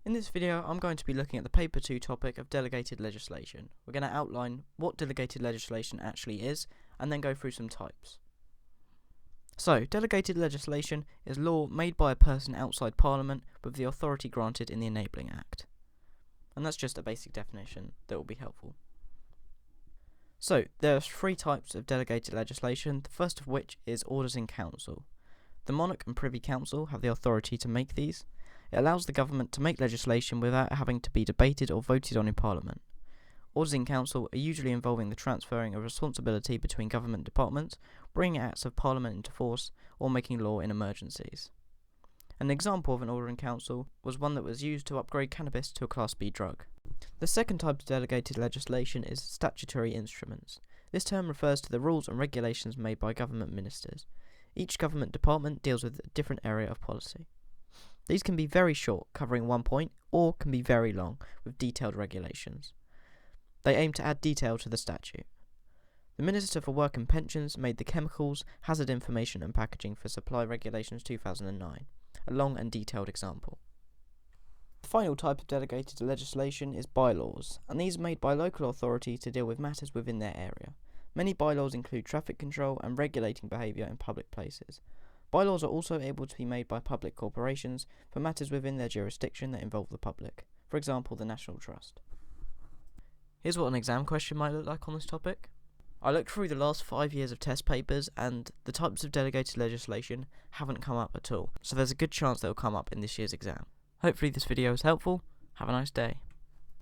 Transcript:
In this video, I'm going to be looking at the Paper 2 topic of delegated legislation. We're going to outline what delegated legislation actually is, and then go through some types. So, delegated legislation is law made by a person outside Parliament with the authority granted in the Enabling Act. And that's just a basic definition that will be helpful. So, there are three types of delegated legislation, the first of which is orders in council. The Monarch and Privy Council have the authority to make these. It allows the government to make legislation without having to be debated or voted on in Parliament. Orders in council are usually involving the transferring of responsibility between government departments, bringing acts of Parliament into force, or making law in emergencies. An example of an order in council was one that was used to upgrade cannabis to a Class B drug. The second type of delegated legislation is statutory instruments. This term refers to the rules and regulations made by government ministers. Each government department deals with a different area of policy. These can be very short, covering one point, or can be very long, with detailed regulations. They aim to add detail to the statute. The Minister for Work and Pensions made the Chemicals, Hazard Information and Packaging for Supply Regulations 2009, a long and detailed example. The final type of delegated legislation is bylaws, and these are made by local authority to deal with matters within their area. Many bylaws include traffic control and regulating behaviour in public places. Bylaws are also able to be made by public corporations for matters within their jurisdiction that involve the public, for example the National Trust. Here's what an exam question might look like on this topic. I looked through the last 5 years of test papers and the types of delegated legislation haven't come up at all, so there's a good chance they'll come up in this year's exam. Hopefully this video is helpful. Have a nice day.